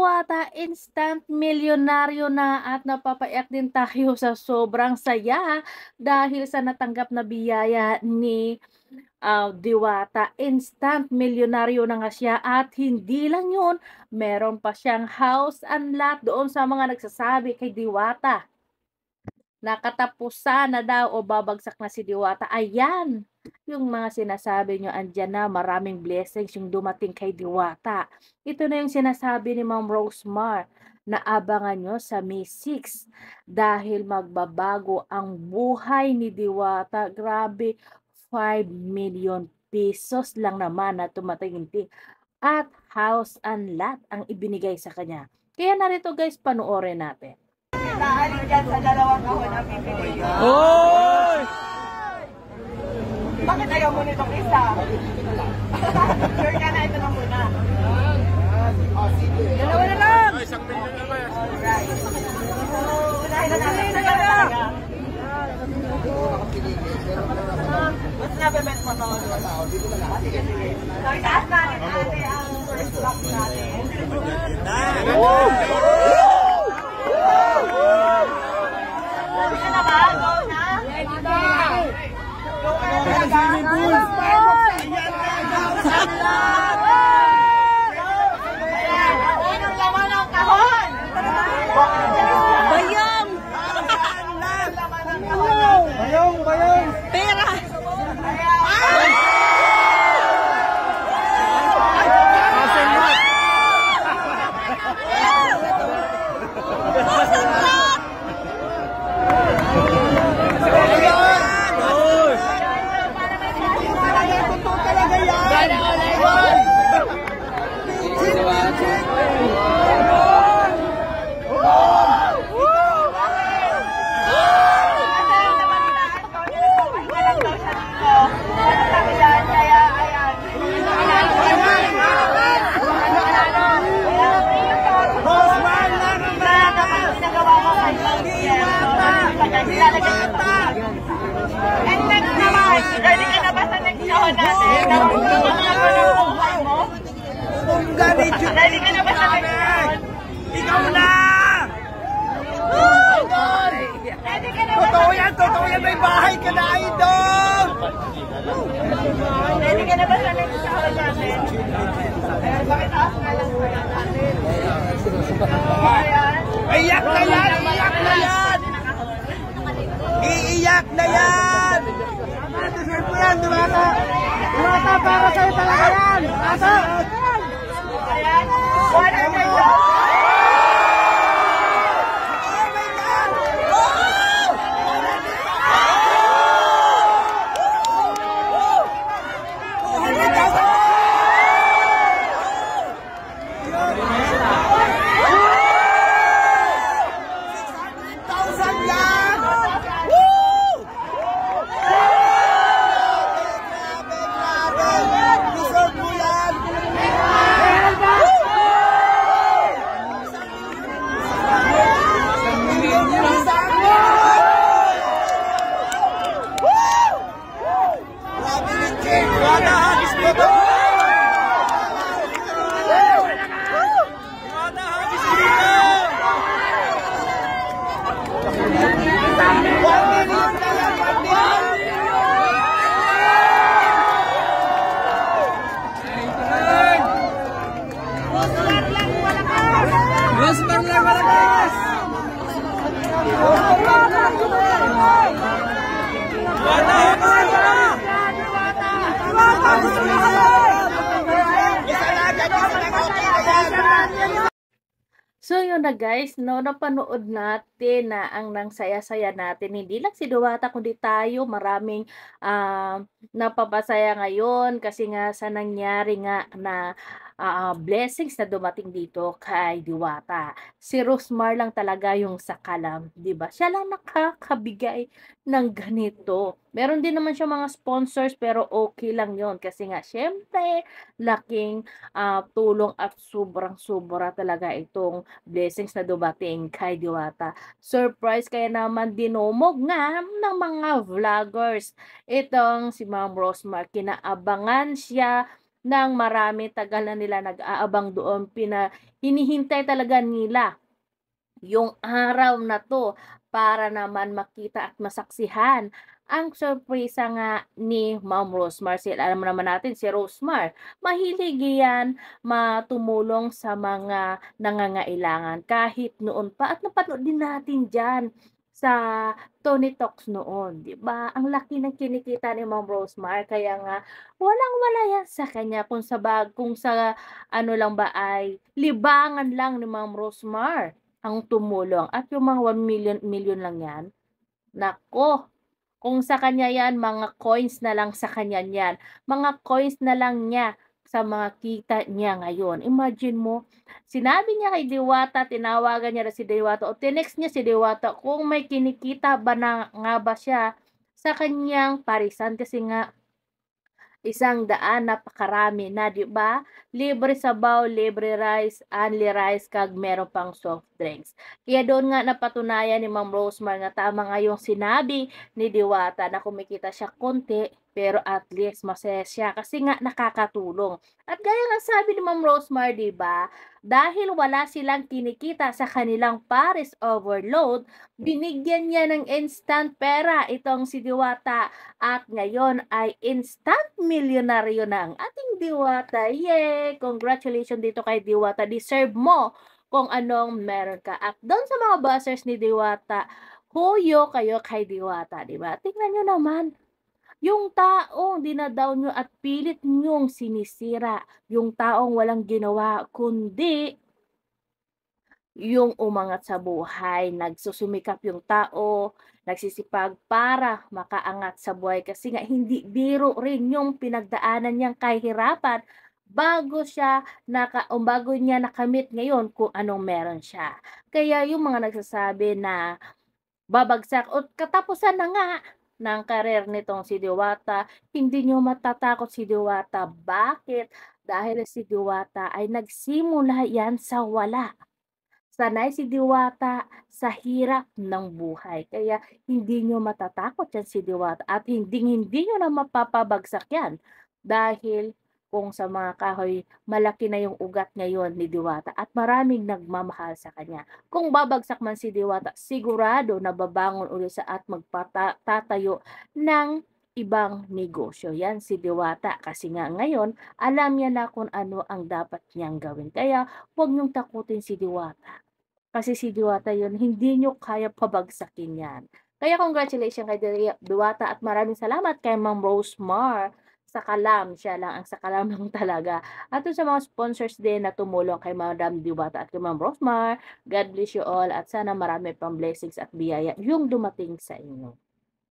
Diwata, instant milyonaryo na at napapaiyak din tayo sa sobrang saya dahil sa natanggap na biyaya ni Diwata. Instant milyonaryo na nga siya at hindi lang yun, meron pa siyang house and lot doon sa mga nagsasabi kay Diwata nakatapusan na daw o babagsak na si Diwata. Ayan, yung mga sinasabi nyo, andyan na, maraming blessings yung dumating kay Diwata. Ito na yung sinasabi ni Ma'am Rosemar na abangan nyo sa May 6 dahil magbabago ang buhay ni Diwata. Grabe, 5 million pesos lang naman na tumatingin at house and lot ang ibinigay sa kanya. Kaya narito guys, panoorin natin. Naalin dyan sa dalawang kahon ang pipiliin. Hoy! Bakit ayaw mo nitong isa? Sure ka na ito na muna. Dalawa na lang! Isang milyon na ba? Alright. So, unahin na natin. Talaga. Mas nabibet mo to. Sige, sige. So, itaas natin ate ang first block natin. Ready na ba? Go na? Ready na! Go na! Ayan, ang unang laman ng kahon! Bayang! Laman ng kahon! Bayong! Pera! And next naman, ready ka na ba sa next kahon natin? Ready ka na ba sa next kahon? Ikaw na! Ready ka na ba sa Totoo yan, may bahay ka na, idol! Ready ka na ba sa next kahon natin? Ayan, bakit taas nga lang pa yan natin? Ayan. Iyak na yan! Iyak na yan! Iiyak na yan! Deserve mo yan, Diwata! Diwata, para sa'yo talaga yan! Asa? Ayan. 100 daw. So yun na guys, no, napanood natin na ang nang saya-saya natin. Hindi lang si Diwata kundi tayo, maraming napapasaya ngayon kasi nga sa nangyari nga na blessings na dumating dito kay Diwata. Si Rosemar lang talaga yung sakalam, 'di ba? Siya lang nakakabigay ng ganito. Meron din naman siya mga sponsors pero okay lang 'yon kasi nga syempre laking tulong at sobrang-sobra talaga itong blessings na dumating kay Diwata. Surprise kaya naman dinumog nga ng mga vloggers. Itong si Ma'am Rosemar, kinaabangan siya ng marami, tagal na nila nag-aabang doon, hinihintay talaga nila yung araw na 'to para naman makita at masaksihan ang sorpresa nga ni Ma'am Rosmar. Alam mo naman natin si Rosmar, mahilig 'yan tumulong sa mga nangangailangan kahit noon pa, at napanood din natin diyan sa Tony Talks noon, 'di ba? Ang laki ng kinikita ni Ma'am Rosmar, kaya nga walang-wala 'yan sa kanya, kung sa ano lang ba ay libangan lang ni Ma'am Rosmar ang tumulong, at yung mga 1,000,000 lang 'yan, naku, kung sa kanya 'yan, mga coins na lang sa kanya niyan, mga coins na lang niya sa mga kita niya ngayon. Imagine mo, sinabi niya kay Diwata, tinawagan niya na si Diwata o tinext niya si Diwata kung may kinikita ba na nga ba siya sa kaniyang parisan, kasi nga 100, napakarami na, 'di ba? Libre sabaw, libre rice, only rice kag meron pang soft drinks. Kaya doon nga napatunayan ni Ma'am Rosemar nga tama nga yung sinabi ni Diwata na kumikita siya konti, pero at least masaya siya kasi nga nakakatulong. At gaya nga sabi ni Ma'am Rosemar, 'di ba? Dahil wala silang kinikita sa kanilang Paris Overload, binigyan niya ng instant pera itong si Diwata, at ngayon ay instant milyonaryo na ang ating Diwata. Yay! Congratulations dito kay Diwata. Deserve mo kung anong meron ka. At doon sa mga buzzers ni Diwata, huyo kayo kay Diwata, di ba? Tingnan nyo naman, yung taong dina-down nyo at pilit nyong sinisira, yung taong walang ginawa kundi yung umangat sa buhay, nagsusumikap yung tao, nagsisipag para makaangat sa buhay, kasi nga hindi biro rin yung pinagdaanan niyang kahirapan bago niya nakamit ngayon kung anong meron siya. Kaya yung mga nagsasabi na babagsak o katapusan na nga ng career nitong si Diwata, hindi niyo matatakot si Diwata. Bakit? Dahil si Diwata ay nagsimula yan sa wala. Sanay si Diwata sa hirap ng buhay, kaya hindi niyo matatakot yan si Diwata, at hinding-hindi niyo na mapapabagsak yan, dahil kung sa mga kahoy, malaki na yung ugat ngayon ni Diwata at maraming nagmamahal sa kanya. Kung babagsak man si Diwata, sigurado na babangon ulit sa at tatayo ng ibang negosyo. Yan si Diwata kasi nga ngayon alam niya na kung ano ang dapat niyang gawin. Kaya huwag niyong takutin si Diwata. Kasi si Diwata yun, hindi nyo kaya pabagsakin yan. Kaya congratulations kay Diwata, at maraming salamat kay Ma'am Rosemar. Sakalam, siya lang ang sakalam lang talaga. At dun sa mga sponsors din na tumulong kay Madam Diwata at kay Ma'am Rosemar, God bless you all, at sana marami pang blessings at biyaya yung dumating sa inyo.